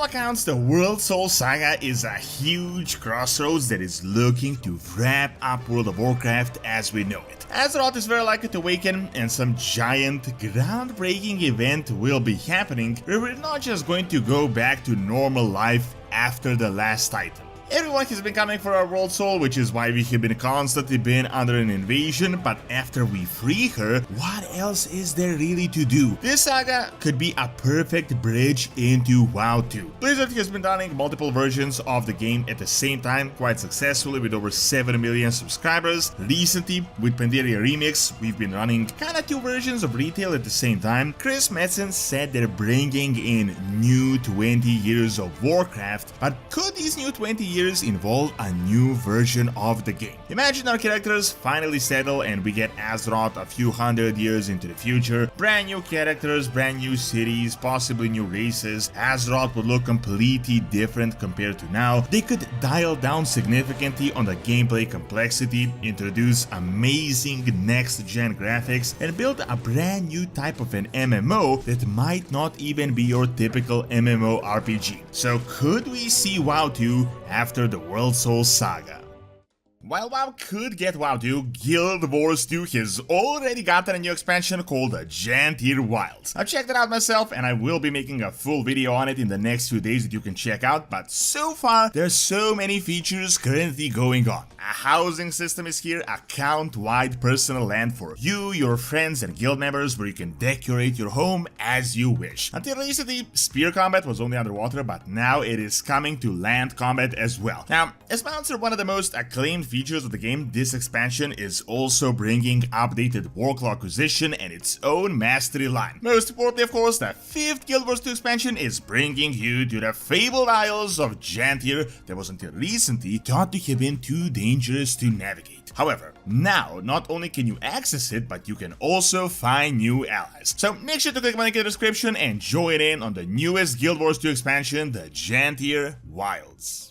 accounts, the Worldsoul Saga is a huge crossroads that is looking to wrap up World of Warcraft as we know it. Azeroth is very likely to awaken, and some giant, groundbreaking event will be happening where we're not just going to go back to normal life after the last Titan. Everyone has been coming for our World Soul, which is why we have been constantly under an invasion, but after we free her, what else is there really to do? This saga could be a perfect bridge into WoW 2. Blizzard has been running multiple versions of the game at the same time, quite successfully with over 7 million subscribers. Recently, with Pandaria Remix, we've been running kinda two versions of retail at the same time. Chris Metzen said they're bringing in new 20 years of Warcraft, but could these new 20 years involve a new version of the game? Imagine our characters finally settle and we get Azeroth a few hundred years into the future, brand new characters, brand new cities, possibly new races. Azeroth would look completely different compared to now. They could dial down significantly on the gameplay complexity, introduce amazing next-gen graphics, and build a brand new type of an MMO that might not even be your typical mmorpg. So could we see WoW 2 after the Worldsoul Saga? While WoW could get WoW 2, Guild Wars 2 has already gotten a new expansion called the Jantir Wilds. I've checked it out myself and I will be making a full video on it in the next few days that you can check out, but so far there's so many features currently going on. A housing system is here, account-wide personal land for you, your friends and guild members where you can decorate your home as you wish. Until recently, spear combat was only underwater, but now it is coming to land combat as well. Now, as mounts are one of the most acclaimed features of the game, this expansion is also bringing updated Warclaw acquisition and its own mastery line. Most importantly, of course, the 5th Guild Wars 2 expansion is bringing you to the fabled Isles of Jantir that was until recently thought to have been too dangerous to navigate. However, now not only can you access it, but you can also find new allies. So make sure to click the link in the description and join in on the newest Guild Wars 2 expansion, the Jantir Wilds.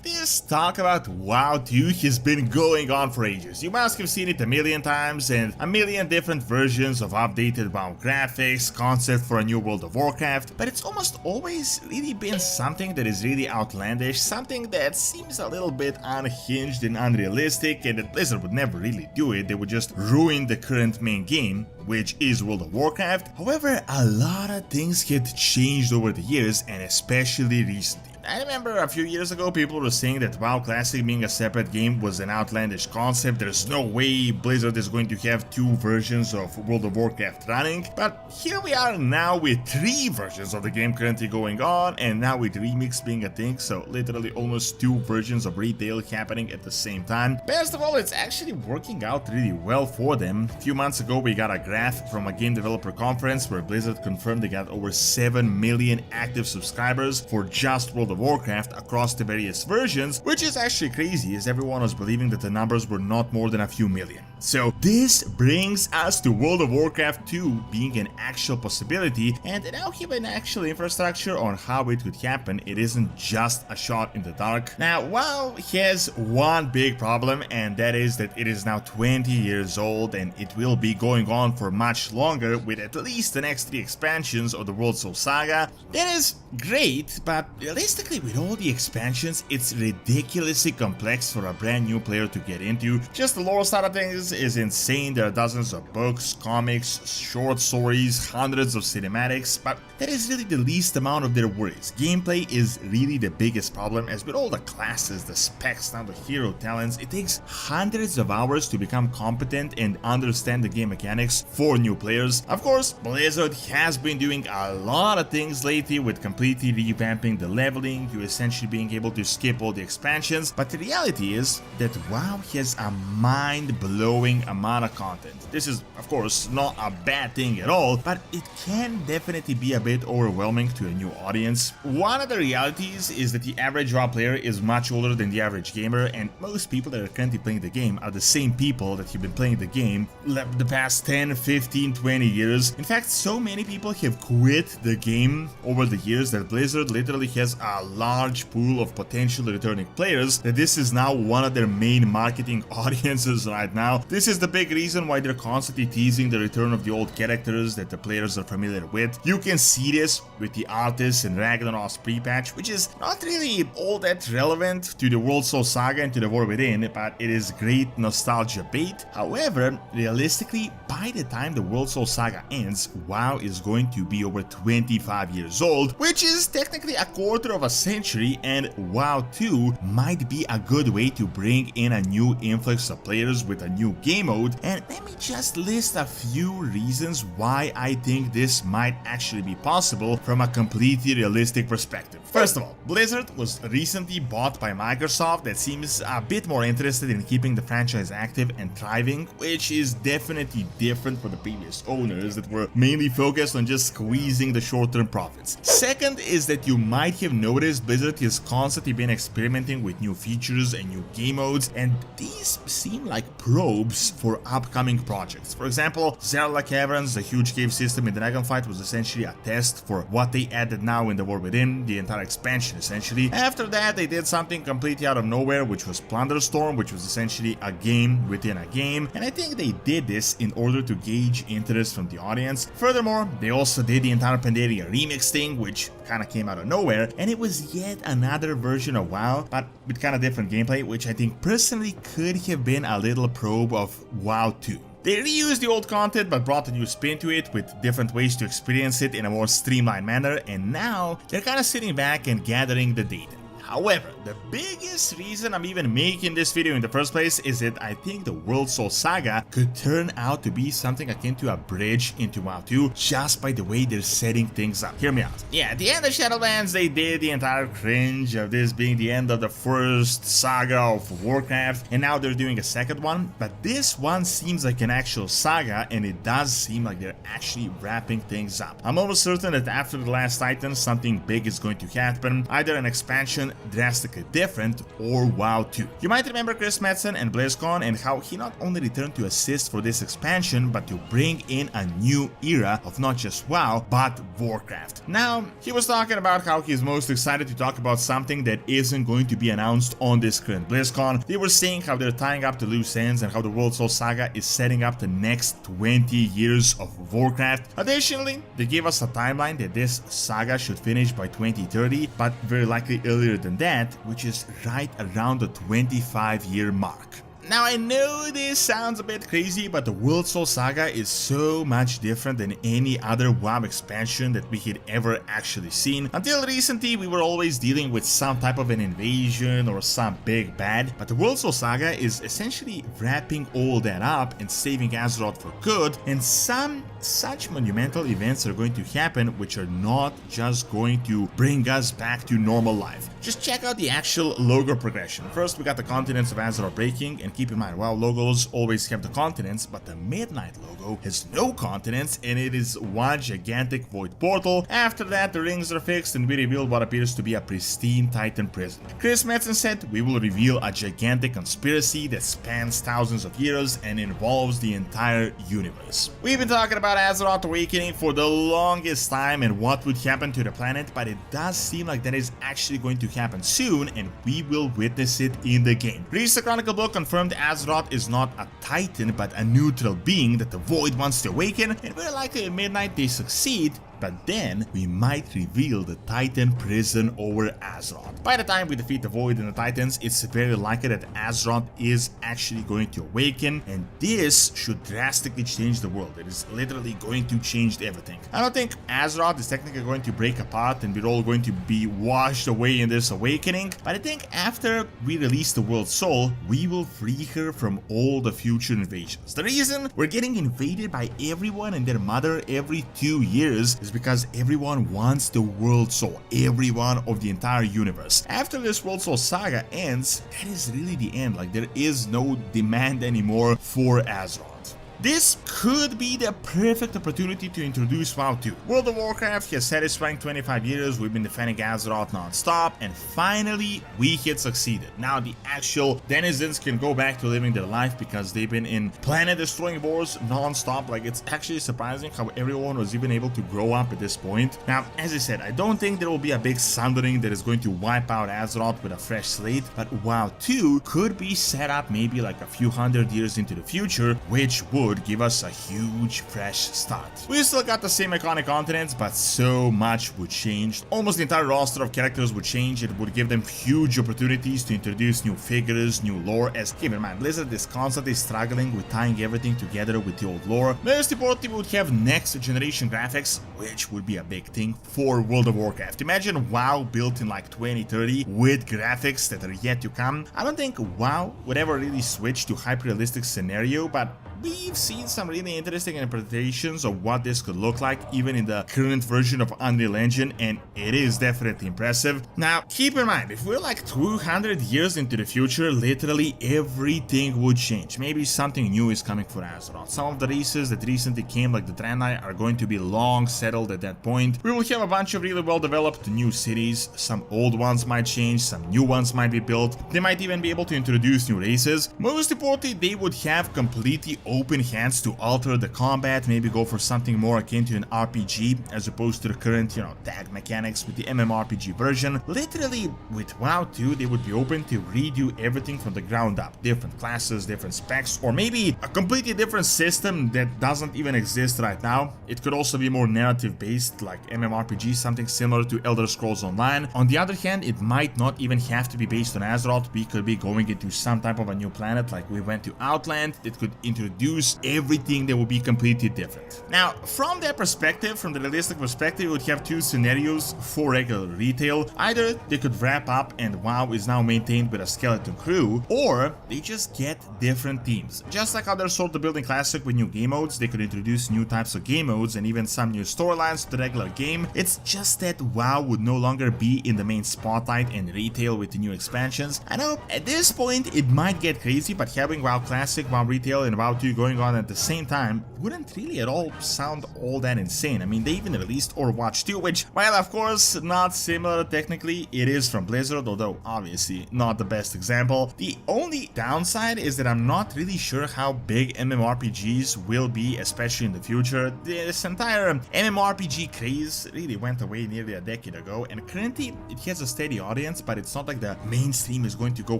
This talk about WoW 2 has been going on for ages. You must have seen it a million times and a million different versions of updated WoW graphics, concept for a new World of Warcraft, but it's almost always really been something that is really outlandish, something that seems a little bit unhinged and unrealistic, and that Blizzard would never really do it. They would just ruin the current main game, which is World of Warcraft. However, a lot of things had changed over the years, and especially recently. I remember a few years ago people were saying that WoW Classic being a separate game was an outlandish concept. There's no way Blizzard is going to have two versions of World of Warcraft running, but here we are now with 3 versions of the game currently going on, and now with Remix being a thing, so literally almost 2 versions of retail happening at the same time. Best of all, it's actually working out really well for them. A few months ago we got a graph from a game developer conference where Blizzard confirmed they got over 7 million active subscribers for just World of Warcraft across the various versions, which is actually crazy as everyone was believing that the numbers were not more than a few million. So this brings us to World of Warcraft 2 being an actual possibility, and now have an actual infrastructure on how it could happen. It isn't just a shot in the dark. Now WoW has one big problem, and that is that it is now 20 years old and it will be going on for much longer with at least the next 3 expansions of the Worldsoul Saga. That is great, but realistically with all the expansions it's ridiculously complex for a brand new player to get into. Just the lore side of things is insane. There are dozens of books, comics, short stories, hundreds of cinematics, but that is really the least amount of their worries. Gameplay is really the biggest problem, as with all the classes, the specs, now the hero talents, it takes hundreds of hours to become competent and understand the game mechanics for new players. Of course, Blizzard has been doing a lot of things lately with completely revamping the leveling, you essentially being able to skip all the expansions, but the reality is that WoW has a mind-blowing amount of content. This is, of course, not a bad thing at all, but it can definitely be a bit overwhelming to a new audience. One of the realities is that the average WoW player is much older than the average gamer, and most people that are currently playing the game are the same people that have been playing the game the past 10, 15, 20 years. In fact, so many people have quit the game over the years appears that Blizzard literally has a large pool of potential returning players, that this is now one of their main marketing audiences right now. This is the big reason why they're constantly teasing the return of the old characters that the players are familiar with. You can see this with the Artis and Ragnarok's pre-patch, which is not really all that relevant to the Worldsoul Saga and to the War Within, but it is great nostalgia bait. However, realistically, by the time the Worldsoul Saga ends, WoW is going to be over 25 years old, which is technically a quarter of a century, and WoW 2 might be a good way to bring in a new influx of players with a new game mode. And let me just list a few reasons why I think this might actually be possible from a completely realistic perspective. First of all, Blizzard was recently bought by Microsoft, that seems a bit more interested in keeping the franchise active and thriving, which is definitely different for the previous owners that were mainly focused on just squeezing the short-term profits. Second is that you might have noticed Blizzard has constantly been experimenting with new features and new game modes, and these seem like probes for upcoming projects. For example, Zerla Caverns, the huge cave system in Dragonflight, was essentially a test for what they added now in the War Within, the entire expansion essentially. After that, they did something completely out of nowhere, which was Plunderstorm, which was essentially a game within a game, and I think they did this in order to gauge interest from the audience. Furthermore, they also did the entire Pandaria remix thing, which kind of came out of nowhere, and it was yet another version of WoW, but with kind of different gameplay, which I think personally could have been a little probe of WoW 2. They reused the old content but brought a new spin to it with different ways to experience it in a more streamlined manner, and now they're kind of sitting back and gathering the data. However, the biggest reason I'm even making this video in the first place is that I think the Worldsoul Saga could turn out to be something akin to a bridge into WoW 2 just by the way they're setting things up. Hear me out. Yeah, at the end of Shadowlands, they did the entire cringe of this being the end of the first saga of Warcraft, and now they're doing a second one, but this one seems like an actual saga, and it does seem like they're actually wrapping things up. I'm almost certain that after the Last Titan, something big is going to happen, either an expansion drastically different or WoW 2. You might remember Chris Metzen and BlizzCon and how he not only returned to assist for this expansion, but to bring in a new era of not just WoW, but Warcraft. Now, he was talking about how he's most excited to talk about something that isn't going to be announced on this current BlizzCon. They were saying how they're tying up the loose ends and how the Worldsoul Saga is setting up the next 20 years of Warcraft. Additionally, they gave us a timeline that this saga should finish by 2030, but very likely earlier than that, which is right around the 25-year mark. Now, I know this sounds a bit crazy, but the Worldsoul Saga is so much different than any other WoW expansion that we had ever actually seen. Until recently, we were always dealing with some type of an invasion or some big bad, but the Worldsoul Saga is essentially wrapping all that up and saving Azeroth for good, and some such monumental events are going to happen which are not just going to bring us back to normal life. Just check out the actual logo progression. First, we got the continents of Azeroth breaking, and keep in mind, WoW logos always have the continents, but the Midnight logo has no continents, and it is one gigantic void portal. After that, the rings are fixed, and we reveal what appears to be a pristine Titan prison. Chris Metzen said, "We will reveal a gigantic conspiracy that spans thousands of years and involves the entire universe." We've been talking about Azeroth Awakening for the longest time and what would happen to the planet, but it does seem like that is actually going to happen soon, and we will witness it in the game. Reach the Chronicle book confirmed Azeroth is not a Titan but a neutral being that the Void wants to awaken, and very likely at midnight they succeed, but then we might reveal the Titan prison over Azeroth. By the time we defeat the Void and the Titans, it's very likely that Azeroth is actually going to awaken, and this should drastically change the world. It is literally going to change everything. I don't think Azeroth is technically going to break apart and we're all going to be washed away in this awakening, but I think after we release the World Soul, we will free her from all the future invasions. The reason we're getting invaded by everyone and their mother every 2 years is because everyone wants the World Soul, everyone of the entire universe. After this Worldsoul Saga ends, that is really the end. Like, there is no demand anymore for Azeroth. This could be the perfect opportunity to introduce WoW 2. World of Warcraft has satisfying 25 years, we've been defending Azeroth non-stop, and finally we had succeeded. Now the actual denizens can go back to living their life because they've been in planet-destroying wars non-stop. Like, it's actually surprising how everyone was even able to grow up at this point. Now, as I said, I don't think there will be a big sundering that is going to wipe out Azeroth with a fresh slate, but WoW 2 could be set up maybe like a few hundred years into the future, which would give us a huge fresh start. We still got the same iconic continents, but so much would change. Almost the entire roster of characters would change. It would give them huge opportunities to introduce new figures, new lore, as keep in mind, Blizzard is constantly struggling with tying everything together with the old lore. Most importantly, we would have next generation graphics, which would be a big thing for World of Warcraft. Imagine WoW built in like 2030 with graphics that are yet to come. I don't think WoW would ever really switch to hyper-realistic scenario, but we've seen some really interesting interpretations of what this could look like even in the current version of Unreal Engine, and it is definitely impressive. Now, keep in mind, if we're like 200 years into the future, literally everything would change. Maybe something new is coming for Azeroth. Some of the races that recently came, like the Draenei, are going to be long settled at that point. We will have a bunch of really well-developed new cities. Some old ones might change, some new ones might be built. They might even be able to introduce new races. Most importantly, they would have completely open hands to alter the combat, maybe go for something more akin to an RPG as opposed to the current, tag mechanics with the mmorpg version. Literally, with WoW 2, they would be open to redo everything from the ground up. Different classes, different specs, or maybe a completely different system that doesn't even exist right now. It could also be more narrative based, like mmorpg, something similar to Elder Scrolls Online. On the other hand, it might not even have to be based on Azeroth. We could be going into some type of a new planet, like we went to Outland, that could introduce everything that will be completely different. Now, from that perspective, from the realistic perspective, we would have two scenarios for regular retail. Either they could wrap up and WoW is now maintained with a skeleton crew, or they just get different themes. Just like how they're sort of building Classic with new game modes, they could introduce new types of game modes and even some new storylines to the regular game. It's just that WoW would no longer be in the main spotlight and retail with the new expansions. I know at this point it might get crazy, but having WoW Classic, WoW Retail, and WoW 2 going on at the same time wouldn't really at all sound all that insane. I mean, they even released Overwatch 2, which, while of course not similar technically, it is from Blizzard, although obviously not the best example. The only downside is that I'm not really sure how big MMORPGs will be, especially in the future. This entire MMORPG craze really went away nearly a decade ago, and currently it has a steady audience, but it's not like the mainstream is going to go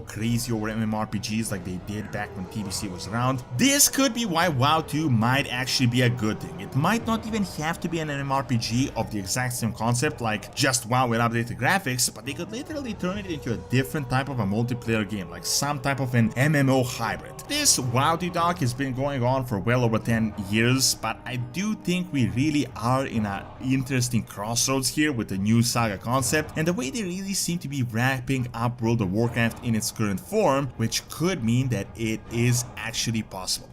crazy over MMORPGs like they did back when TBC was around. This could be why WoW 2 might actually be a good thing. It might not even have to be an MMORPG of the exact same concept, like just WoW with updated graphics, but they could literally turn it into a different type of a multiplayer game, like some type of an MMO hybrid. This WoW 2 talk has been going on for well over 10 years, but I do think we really are in an interesting crossroads here with the new Saga concept and the way they really seem to be wrapping up World of Warcraft in its current form, which could mean that it is actually possible.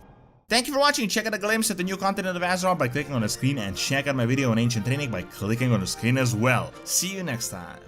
Thank you for watching. Check out a glimpse at the new content of Azeroth by clicking on the screen, and check out my video on Ancient Training by clicking on the screen as well. See you next time.